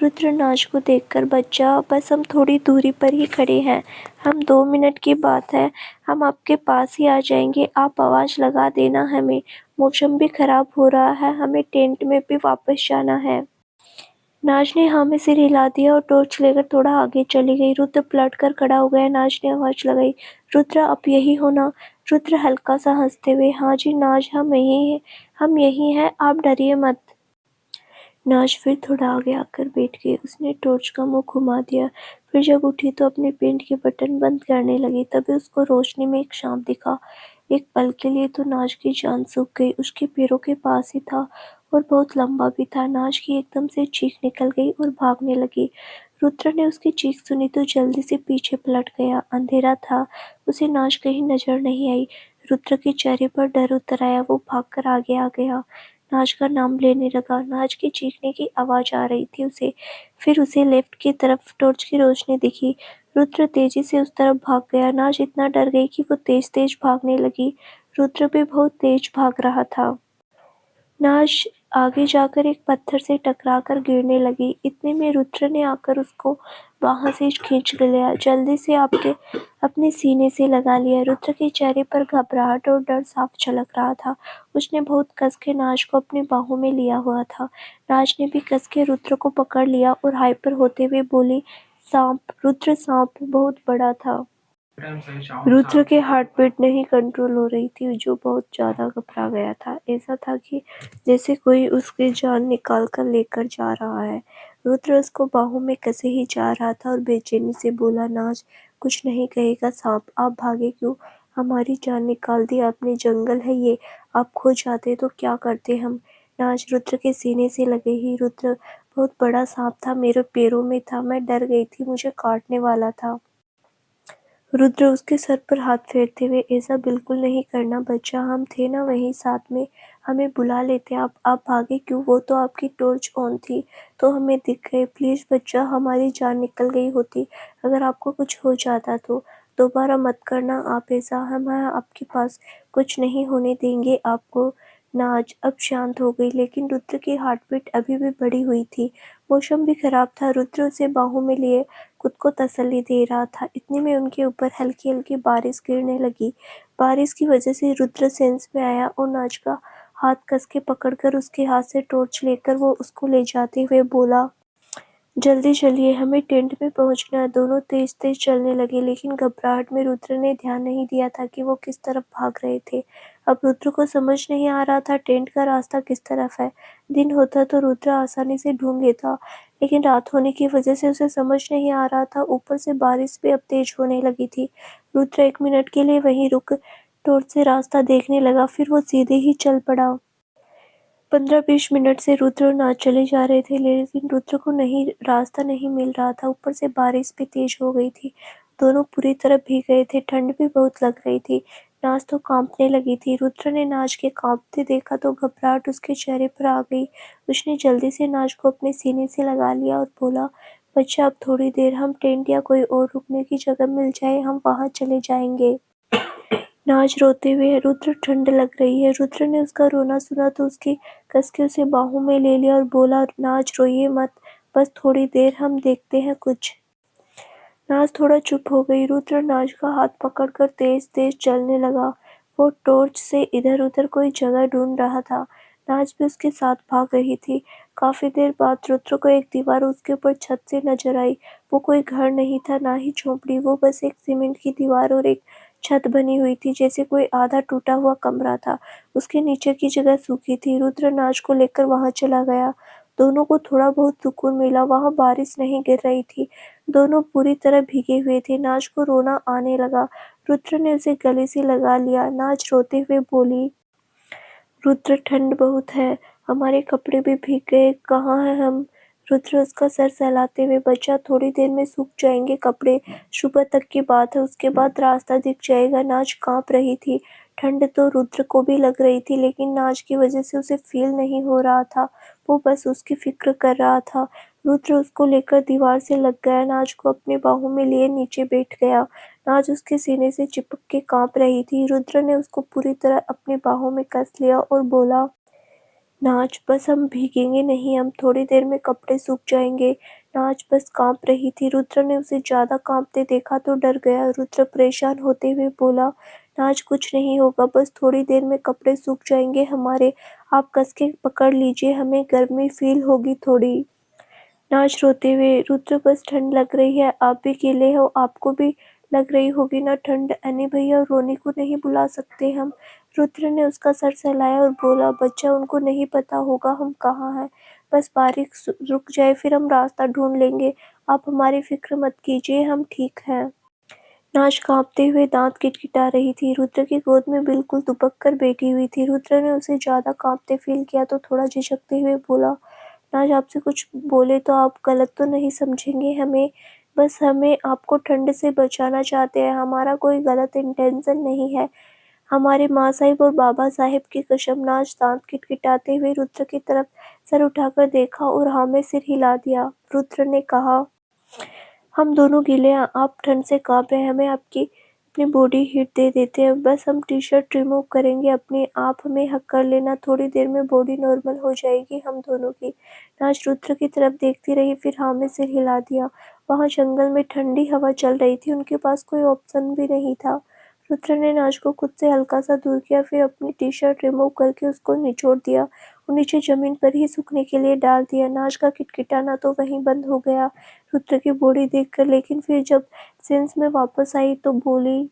रुद्र नाज को देखकर, बच्चा बस हम थोड़ी दूरी पर ही खड़े हैं, हम 2 मिनट की बात है, हम आपके पास ही आ जाएंगे, आप आवाज़ लगा देना हमें। मौसम भी खराब हो रहा है, हमें टेंट में भी वापस जाना है। नाज ने हाँ में सिर हिला दिया और टॉर्च लेकर थोड़ा आगे चली गई। रुद्र पलट कर खड़ा हो गया। नाज ने आवाज लगाई, रुद्र आप यही हो ना? रुद्र हल्का सा हंसते हुए, हाँ जी नाज, हम यही हैं, आप डरिए मत। नाज फिर थोड़ा आगे आकर बैठ गई। उसने टॉर्च का मुंह घुमा दिया। फिर जब उठी तो अपने पेंट के बटन बंद करने लगी। तभी उसको रोशनी में एक सांप दिखा। एक पल के लिए तो नाज की जान सूख गई। उसके पैरों के पास ही था और बहुत लंबा भी था। नाज की एकदम से चीख निकल गई और भागने लगी। रुद्र ने उसकी चीख सुनी तो जल्दी से पीछे पलट गया। अंधेरा था, उसे नाज कहीं नजर नहीं आई। रुद्र के चेहरे पर डर उतर आया। वो भागकर आगे आ गया। नाज का नाम लेने लगा। नाज की चीखने की आवाज आ रही थी उसे। फिर उसे लेफ्ट की तरफ टॉर्च की रोशनी दिखी। रुद्र तेजी से उस तरफ भाग गया। नाज इतना डर गई कि वो तेज तेज भागने लगी। रुद्र भी बहुत तेज भाग रहा था। नाज आगे जाकर एक पत्थर से टकराकर गिरने लगी। इतने में रुद्र ने आकर उसको वहां से खींच लिया, जल्दी से अपने सीने से लगा लिया। रुद्र के चेहरे पर घबराहट और डर साफ झलक रहा था। उसने बहुत कस के नाज को अपनी बाहों में लिया हुआ था। नाज ने भी कस के रुद्र को पकड़ लिया और हाइपर होते हुए बोली, सांप। रुद्र सांप बहुत बड़ा था। रुद्र के हार्ट बीट नहीं कंट्रोल हो रही थी, जो बहुत ज्यादा घबरा गया था। ऐसा था कि जैसे कोई उसकी जान निकाल कर लेकर जा रहा है। रुद्र उसको बाहों में कसे ही जा रहा था और बेचैनी से बोला, नाज कुछ नहीं कहेगा सांप, आप भागे क्यों? हमारी जान निकाल दी आपने, जंगल है ये, आप खो जाते तो क्या करते हम? नाज रुद्र के सीने से लगे ही, रुद्र बहुत बड़ा सांप था, मेरे पैरों में था, मैं डर गई थी, मुझे काटने वाला था। रुद्र उसके सर पर हाथ फेरते हुए, ऐसा बिल्कुल नहीं करना बच्चा, हम थे ना वहीं साथ में, हमें बुला लेते आप भागे क्यों? वो तो आपकी टॉर्च ऑन थी तो हमें दिख गए। प्लीज़ बच्चा, हमारी जान निकल गई होती अगर आपको कुछ हो जाता तो। दोबारा मत करना आप ऐसा, हम हैं आपके पास, कुछ नहीं होने देंगे आपको। नाच अब शांत हो गई, लेकिन रुद्र की हार्टबीट अभी भी बढ़ी हुई थी। मौसम भी खराब था। रुद्र उसे बाहों में लिए खुद को तसल्ली दे रहा था। इतने में उनके ऊपर हल्की हल्की बारिश गिरने लगी। बारिश की वजह से रुद्र सेंस में आया और नाच का हाथ कस के पकड़कर उसके हाथ से टॉर्च लेकर वो उसको ले जाते हुए बोला, जल्दी चलिए, हमें टेंट में पहुंचना है। दोनों तेज तेज चलने लगे, लेकिन घबराहट में रुद्र ने ध्यान नहीं दिया था कि वो किस तरफ भाग रहे थे। अब रुद्र को समझ नहीं आ रहा था टेंट का रास्ता किस तरफ है। दिन होता तो रुद्र आसानी से ढूंढ लेता, लेकिन रात होने की वजह से उसे समझ नहीं आ रहा था। ऊपर से बारिश भी अब तेज होने लगी थी। रुद्र 1 मिनट के लिए वहीं रुक टॉर्च से रास्ता देखने लगा, फिर वो सीधे ही चल पड़ा। 15-20 मिनट से रुद्र और नाच चले जा रहे थे, लेकिन रुद्र को रास्ता नहीं मिल रहा था। ऊपर से बारिश भी तेज हो गई थी। दोनों पूरी तरह भीग गए थे। ठंड भी बहुत लग रही थी। नाच तो कांपने लगी थी। रुद्र ने नाच के कांपते देखा तो घबराहट उसके चेहरे पर आ गई। उसने जल्दी से नाच को अपने सीने से लगा लिया और बोला, बच्चा, अब थोड़ी देर हम टेंट या कोई और रुकने की जगह मिल जाए, हम वहां चले जाएंगे। नाच रोते हुए, रुद्र, ठंड लग रही है। रुद्र ने उसका रोना सुना तो उसकी कस के उसे बाहों में ले लिया और बोला, नाच, रोइए मत, बस थोड़ी देर, हम देखते हैं कुछ। नाच थोड़ा चुप हो गई। रुद्र नाच का हाथ पकड़कर तेज तेज चलने लगा। वो टॉर्च से इधर उधर कोई जगह ढूंढ रहा था। नाच भी उसके साथ भाग रही थी। काफी देर बाद रुद्र को एक दीवार उसके ऊपर छत से नजर आई। वो कोई घर नहीं था, ना ही झोपड़ी। वो बस एक सीमेंट की दीवार और एक छत बनी हुई थी, जैसे कोई आधा टूटा हुआ कमरा था। उसके नीचे की जगह सूखी थी। रुद्र नाच को लेकर वहां चला गया। दोनों को थोड़ा बहुत सुकून मिला। वहां बारिश नहीं गिर रही थी। दोनों पूरी तरह भीगे हुए थे। नाच को रोना आने लगा। रुद्र ने उसे गले से लगा लिया। नाच रोते हुए बोली, रुद्र, ठंड बहुत है, हमारे कपड़े भी भीग गए, कहाँ हैं हम? रुद्र उसका सर सहलाते हुए, बच्चा, थोड़ी देर में सूख जाएंगे कपड़े, सुबह तक की बात है, उसके बाद रास्ता दिख जाएगा। नाच कांप रही थी। ठंड तो रुद्र को भी लग रही थी, लेकिन नाच की वजह से उसे फील नहीं हो रहा था। वो बस उसकी फिक्र कर रहा था। रुद्र उसको लेकर दीवार से लग गया। नाच को अपने बाहों में लिए नीचे बैठ गया। नाच उसके सीने से चिपक के कांप रही थी। रुद्र ने उसको पूरी तरह अपनी बाहों में कस लिया और बोला, नाच, बस हम भीगेंगे नहीं, हम थोड़ी देर में कपड़े सूख जाएंगे। नाच बस कांप रही थी। रुद्र ने उसे ज्यादा कांपते देखा तो डर गया। रुद्र परेशान होते हुए बोला, नाच, कुछ नहीं होगा, बस थोड़ी देर में कपड़े सूख जाएंगे हमारे, आप कस के पकड़ लीजिए, हमें गर्मी फील होगी थोड़ी। नाच रोते हुए, रुद्र, बस ठंड लग रही है, आप भी गीले हो, आपको भी लग रही होगी ना ठंड, अनी भैया और रोनी को नहीं बुला सकते हम? रुद्र ने उसका सर सहलाया और बोला, बच्चा, उनको नहीं पता होगा हम कहाँ हैं, बस बारिश रुक जाए फिर हम रास्ता ढूंढ लेंगे, आप हमारी फिक्र मत कीजिए, हम ठीक हैं। नाच कांपते हुए दांत किटकिटा रही थी। रुद्र की गोद में बिल्कुल दुबक कर बैठी हुई थी। रुद्र ने उसे ज्यादा कांपते फील किया तो थोड़ा झिझकते हुए बोला, नाज, आपसे कुछ बोले तो आप गलत तो नहीं समझेंगे? हमें आपको ठंड से बचाना चाहते हैं, हमारा कोई गलत इंटेंशन नहीं है, हमारे माँ साहिब और बाबा साहिब की कसम। नाच दांत किटकिटाते हुए रुद्र की तरफ सर उठाकर देखा और हाँ में सिर हिला दिया। रुद्र ने कहा, हम दोनों गीले हैं, आप ठंड से कांप रहे हैं, हमें अपनी बॉडी हीट दे देते हैं, बस हम टी शर्ट रिमूव करेंगे अपनी, आप हमें हक कर लेना, थोड़ी देर में बॉडी नॉर्मल हो जाएगी हम दोनों की। नाच रुद्र की तरफ देखती रही, फिर हाँ में सिर हिला दिया। वहाँ जंगल में ठंडी हवा चल रही थी। उनके पास कोई ऑप्शन भी नहीं था। रुद्र ने नाच को खुद से हल्का सा दूर किया, फिर अपनी टी शर्ट रिमूव करके उसको निचोड़ दिया और नीचे जमीन पर ही सूखने के लिए डाल दिया। नाच का किटकिटाना तो वहीं बंद हो गया रुद्र की बॉडी देखकर, लेकिन फिर जब सेंस में वापस आई तो बोली,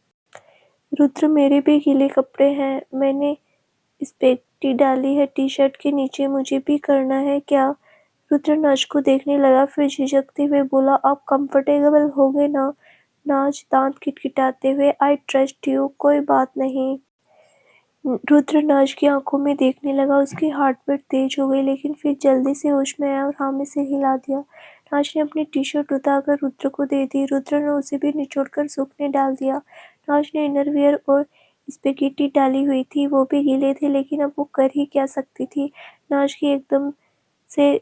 रुद्र, मेरे भी गीले कपड़े हैं, मैंने स्पेगेटी डाली है टी शर्ट के नीचे, मुझे भी करना है क्या? रुद्र नाच को देखने लगा, फिर झिझकते हुए बोला, आप कंफर्टेबल होगे ना? नाच दांत किटकिटाते हुए, आई ट्रस्ट यू, कोई बात नहीं। रुद्र नाच की आंखों में देखने लगा। उसकी हार्टबीट तेज हो गई, लेकिन फिर जल्दी से होश में आया और हाँ में से हिला दिया। नाच ने अपनी टी शर्ट उतारकर रुद्र को दे दी। रुद्र ने उसे भी निचोड़कर सूखने डाल दिया। नाच ने इनरवियर और स्पेगेटी डाली हुई थी, वो भी गीले थे, लेकिन अब वो कर ही क्या सकती थी। नाच की एकदम से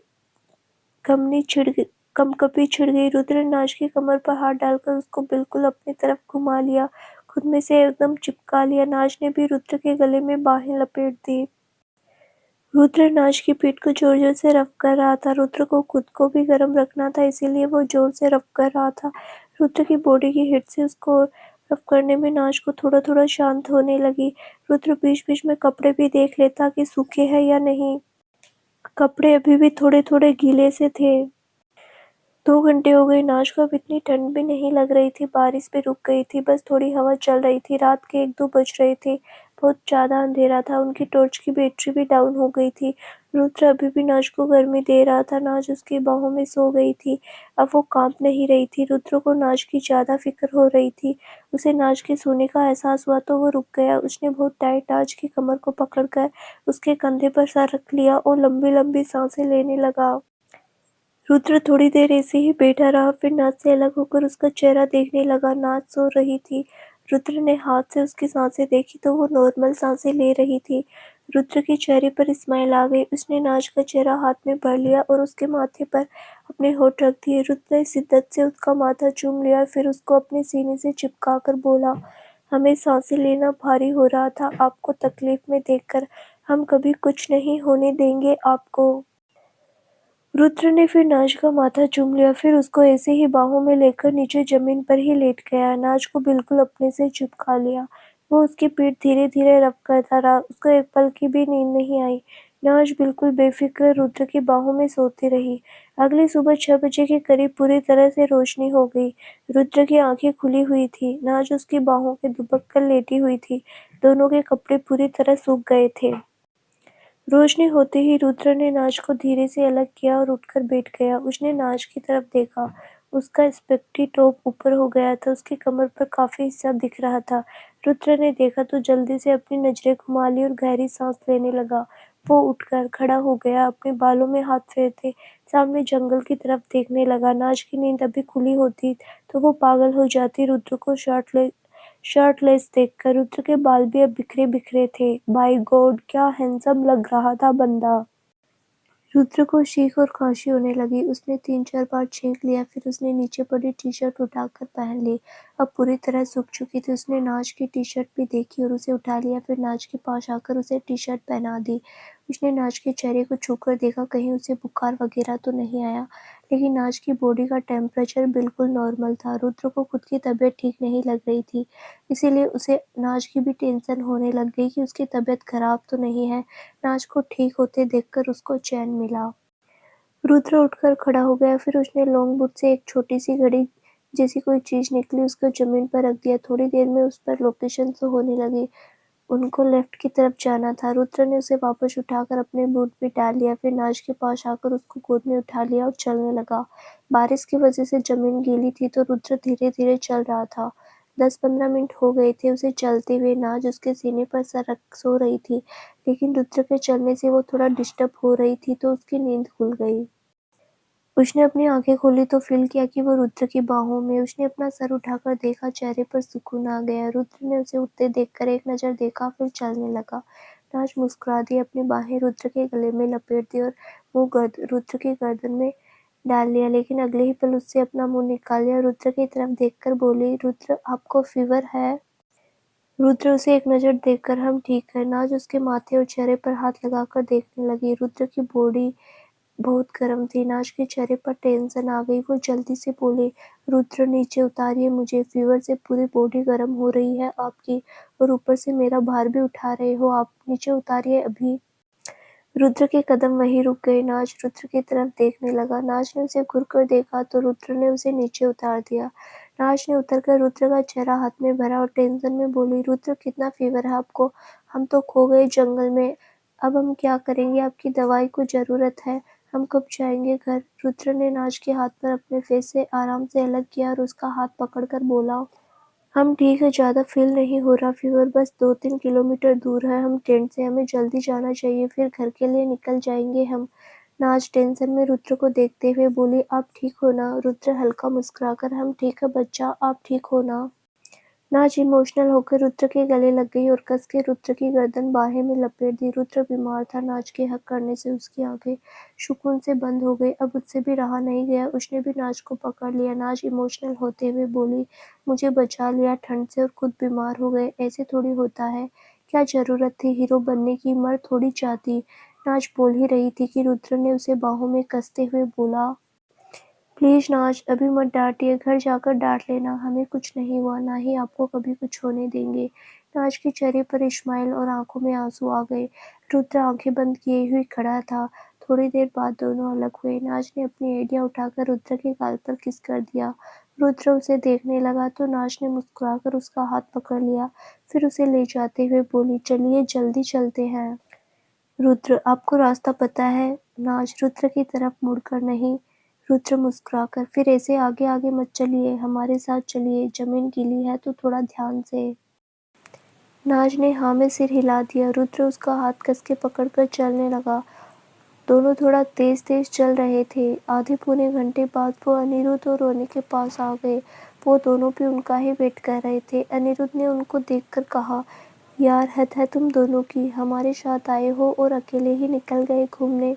कंपकपी छिड़ गई। रुद्र ने नाच की कमर पर हाथ डालकर उसको बिल्कुल अपनी तरफ घुमा लिया, खुद में से एकदम चिपका लिया। नाच ने भी रुद्र के गले में बाहें लपेट दी। रुद्र नाज की पीठ को जोर-जोर से रब कर रहा था। रुद्र को खुद को भी गर्म रखना था, इसीलिए वो जोर से रब कर रहा था। रुद्र की बॉडी की हीट से उसको रब करने में नाज को थोड़ा-थोड़ा शांत होने लगी। रुद्र बीच-बीच में कपड़े भी देख लेता कि सूखे हैं या नहीं। कपड़े अभी भी थोड़े-थोड़े गीले से थे। 2 घंटे हो गए, नाज को अब इतनी ठंड भी नहीं लग रही थी, बारिश भी रुक गई थी, बस थोड़ी हवा चल रही थी। रात के 1-2 बज रहे थे, बहुत ज़्यादा अंधेरा था, उनकी टॉर्च की बैटरी भी डाउन हो गई थी। रुद्र अभी भी नाज को गर्मी दे रहा था, नाज उसकी बाहों में सो गई थी, अब वो काँप नहीं रही थी। रुद्र को नाज की ज़्यादा फ़िक्र हो रही थी, उसे नाज के सोने का एहसास हुआ तो वो रुक गया। उसने बहुत टाइट नाज की कमर को पकड़कर उसके कंधे पर सर रख लिया और लंबी-लंबी सांसें लेने लगा। रुद्र थोड़ी देर ऐसे ही बैठा रहा, फिर नाज से अलग होकर उसका चेहरा देखने लगा। नाज सो रही थी। रुद्र ने हाथ से उसकी सांसें देखी तो वो नॉर्मल सांसें ले रही थी। रुद्र के चेहरे पर स्माइल आ गई। उसने नाज का चेहरा हाथ में भर लिया और उसके माथे पर अपने होंठ रख दिए। रुद्र ने शिद्दत से उसका माथा चूम लिया, फिर उसको अपने सीने से चिपका कर बोला, हमें सांसें लेना भारी हो रहा था आपको तकलीफ में देखकर। हम कभी कुछ नहीं होने देंगे आपको। रुद्र ने फिर नाज का माथा चूम लिया, फिर उसको ऐसे ही बाहों में लेकर नीचे जमीन पर ही लेट गया। नाज को बिल्कुल अपने से चिपका लिया। वो उसकी पीठ धीरे-धीरे रब करता रहा। उसको एक पल की भी नींद नहीं आई। नाज बिल्कुल बेफ़िक्र रुद्र की बाहों में सोती रही। अगली सुबह 6 बजे के करीब पूरी तरह से रोशनी हो गई। रुद्र की आंखें खुली हुई थी। नाज उसकी बाहों में दुबक कर लेटी हुई थी। दोनों के कपड़े पूरी तरह सूख गए थे। रोशनी होते ही रुद्र ने नाज को धीरे से अलग किया और उठकर बैठ गया। उसने नाज की तरफ देखा। उसका स्पेक्ट्रोस्कोप ऊपर हो गया था, उसकी कमर पर काफी हिस्सा दिख रहा था। रुद्र ने देखा तो जल्दी से अपनी नजरें घुमा ली और गहरी सांस लेने लगा। वो उठकर खड़ा हो गया, अपने बालों में हाथ फेरते सामने जंगल की तरफ देखने लगा। नाज की नींद अभी खुली होती तो वो पागल हो जाती रुद्र को शर्टलेस देखकर। रुद्र के बाल भी अब बिखरे-बिखरे थे। बाय गॉड, क्या हैंडसम लग रहा था बंदा। रुद्र को छींक और खांसी होने लगी। उसने 3-4 बार छींक लिया, फिर उसने नीचे पड़ी टी-शर्ट उठाकर पहन ली। अब पूरी तरह सूख चुकी थी। उसने नाज की टी-शर्ट भी देखी और उसे उठा लिया, फिर नाज के पास आकर उसे टी-शर्ट पहना दी। उसने नाज के चेहरे को छूकर देखा, कहीं उसे बुखार वगैरह तो नहीं आया, लेकिन नाज की बॉडी का टेम्परेचर बिल्कुल नॉर्मल था। रुद्र को खुद की तबीयत ठीक नहीं लग रही थी, इसीलिए उसे नाज की भी टेंशन होने लग गई कि उसकी तबीयत खराब तो नहीं है। नाज को ठीक होते देखकर उसको चैन मिला। रुद्र उठकर खड़ा हो गया, फिर उसने लॉन्ग बूट से एक छोटी-सी घड़ी जैसी कोई चीज़ निकली, उसको ज़मीन पर रख दिया। थोड़ी देर में उस पर लोकेशन शो होने लगी। उनको लेफ्ट की तरफ जाना था। रुद्र ने उसे वापस उठाकर अपने बूट में डाल लिया, फिर नाज के पास आकर उसको गोद में उठा लिया और चलने लगा। बारिश की वजह से ज़मीन गीली थी तो रुद्र धीरे-धीरे चल रहा था। 10-15 मिनट हो गए थे उसे चलते हुए। नाज उसके सीने पर सर रख सो रही थी, लेकिन रुद्र के चलने से वो थोड़ा डिस्टर्ब हो रही थी तो उसकी नींद खुल गई। उसने अपनी आँखें खोली तो फ़ील किया कि वो रुद्र की बाहों में। उसने अपना सर उठाकर देखा, चेहरे पर सुकून आ गया। रुद्र ने उसे उठते देखकर एक नज़र देखा, फिर चलने लगा। नाज मुस्कुरा दी, अपनी बाहें रुद्र के गले में लपेट दी और मुँह रुद्र की गर्दन में डाल लिया, लेकिन अगले ही पल उससे अपना मुँह निकाल लिया। रुद्र की तरफ देखकर बोली, रुद्र आपको फ़ीवर है? रुद्र उसे एक नज़र देखकर हम ठीक है। नाज उसके माथे और चेहरे पर हाथ लगाकर देखने लगी। रुद्र की बॉडी बहुत गर्म थी। नाज के चेहरे पर टेंशन आ गई। वो जल्दी से बोले, रुद्र नीचे उतारिए मुझे, फीवर से पूरी बॉडी गर्म हो रही है आपकी और ऊपर से मेरा भार भी उठा रहे हो आप, नीचे उतारिए अभी। रुद्र के कदम वहीं रुक गए। नाज रुद्र की तरफ देखने लगा। नाज ने उसे घूरकर देखा तो रुद्र ने उसे नीचे उतार दिया। नाज ने उतरकर रुद्र का चेहरा हाथ में भरा और टेंशन में बोली, रुद्र कितना फीवर है आपको? हम तो खो गए जंगल में, अब हम क्या करेंगे? आपकी दवाई को ज़रूरत है, हम कब जाएंगे घर? रुद्र ने नाज के हाथ पर अपने फेस से आराम से अलग किया और उसका हाथ पकड़कर बोला, हम ठीक है, ज़्यादा फ़ील नहीं हो रहा फीवर, बस 2-3 किलोमीटर दूर है हम टेंट से, हमें जल्दी जाना चाहिए, फिर घर के लिए निकल जाएंगे हम। नाज टेंशन में रुद्र को देखते हुए बोली, आप ठीक हो ना? रुद्र हल्का मुस्कुराकर, हम ठीक है बच्चा, आप ठीक हो ना? नाज़ इमोशनल होकर रुद्र के गले लग गई और कस के रुद्र की गर्दन बाहें में लपेट दी। रुद्र बीमार था, नाज़ के हक करने से उसकी आंखें सुकून से बंद हो गई। अब उससे भी रहा नहीं गया, उसने भी नाज़ को पकड़ लिया। नाज़ इमोशनल होते हुए बोली, मुझे बचा लिया ठंड से और खुद बीमार हो गए, ऐसे थोड़ी होता है। क्या ज़रूरत थी हीरो बनने की, मर थोड़ी जाती। नाज बोल ही रही थी कि रुद्र ने उसे बाहों में कसते हुए बोला, प्लीज नाज, अभी मत डांटिए, घर जाकर डांट लेना, हमें कुछ नहीं हुआ, ना ही आपको कभी कुछ होने देंगे। नाज के चेहरे पर स्माइल और आंखों में आंसू आ गए। रुद्र आंखें बंद किए हुए खड़ा था। थोड़ी देर बाद दोनों अलग हुए। नाज ने अपनी एड़ियां उठाकर रुद्र के गाल पर किस कर दिया। रुद्र उसे देखने लगा तो नाज ने मुस्कुराकर उसका हाथ पकड़ लिया, फिर उसे ले जाते हुए बोली, चलिए जल्दी चलते हैं। रुद्र, आपको रास्ता पता है? नाज रुद्र की तरफ मुड़कर, नहीं। रुद्र मुस्कुराकर, फिर ऐसे आगे आगे मत चलिए, हमारे साथ चलिए, जमीन गीली है तो थोड़ा ध्यान से। नाज ने हाँ में सिर हिला दिया। रुद्र उसका हाथ कसके पकड़कर चलने लगा। दोनों थोड़ा तेज तेज चल रहे थे। आधे पौने घंटे बाद वो अनिरुद्ध और रोनी के पास आ गए। वो दोनों भी उनका ही वेट कर रहे थे। अनिरुद्ध ने उनको देखकर कहा, यार हद है तुम दोनों की, हमारे साथ आए हो और अकेले ही निकल गए घूमने।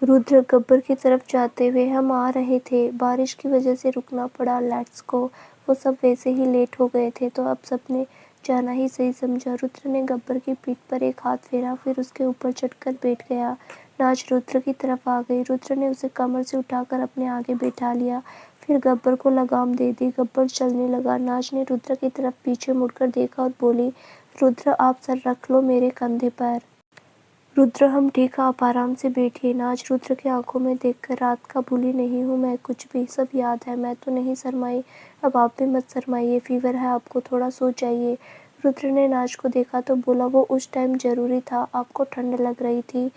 रुद्र गब्बर की तरफ जाते हुए, हम आ रहे थे, बारिश की वजह से रुकना पड़ा, लेट्स गो। वो सब वैसे ही लेट हो गए थे तो अब सबने जाना ही सही समझा। रुद्र ने गब्बर की पीठ पर एक हाथ फेरा, फिर उसके ऊपर चढ़कर बैठ गया। नाज रुद्र की तरफ आ गई। रुद्र ने उसे कमर से उठाकर अपने आगे बैठा लिया, फिर गब्बर को लगाम दे दी। गब्बर चलने लगा। नाज ने रुद्र की तरफ पीछे मुड़कर देखा और बोली, रुद्र आप सर रख लो मेरे कंधे पर। रुद्र, हम ठीक, आप आराम से बैठिए। नाज रुद्र की आंखों में देखकर, रात का भूली नहीं हूँ मैं, कुछ भी सब याद है, मैं तो नहीं शर्माई, अब आप भी मत शर्माइए, फीवर है आपको, थोड़ा सो जाइए। रुद्र ने नाज को देखा तो बोला, वो उस टाइम जरूरी था, आपको ठंड लग रही थी,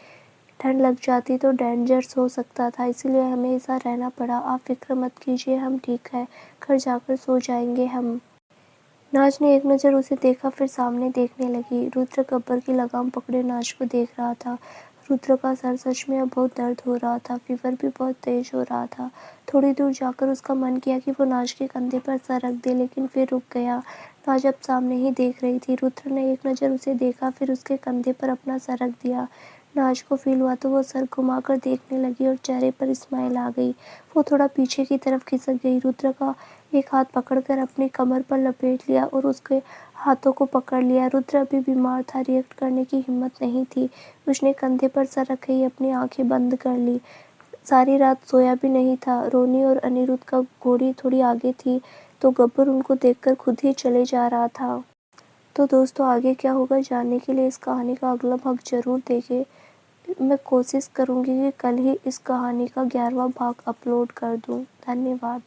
ठंड लग जाती तो डेंजर्स हो सकता था, इसीलिए हमें ऐसा रहना पड़ा, आप फिक्र मत कीजिए, हम ठीक है, घर जाकर सो जाएंगे हम। नाज ने एक नज़र उसे देखा, फिर सामने देखने लगी। रुद्र गब्बर की लगाम पकड़े नाज को देख रहा था। रुद्र का सर सच में अब बहुत दर्द हो रहा था, फीवर भी बहुत तेज हो रहा था। थोड़ी दूर जाकर उसका मन किया कि वो नाज के कंधे पर सर रख दे, लेकिन फिर रुक गया। नाज अब सामने ही देख रही थी। रुद्र ने एक नज़र उसे देखा, फिर उसके कंधे पर अपना सर रख दिया। नाज को फील हुआ तो वो सर घुमाकर देखने लगी और चेहरे पर स्माइल आ गई। वो थोड़ा पीछे की तरफ खिसक गई। रुद्र का एक हाथ पकड़कर अपनी कमर पर लपेट लिया और उसके हाथों को पकड़ लिया। रुद्र अभी बीमार था, रिएक्ट करने की हिम्मत नहीं थी। उसने कंधे पर सर रखे ही अपनी आंखें बंद कर ली। सारी रात सोया भी नहीं था। रोनी और अनिरुद्ध का घोड़ी थोड़ी आगे थी तो गब्बर उनको देखकर खुद ही चले जा रहा था। तो दोस्तों, आगे क्या होगा जानने के लिए इस कहानी का अगला भाग जरूर देखें। मैं कोशिश करूँगी कि कल ही इस कहानी का 11वां भाग अपलोड कर दूँ। धन्यवाद।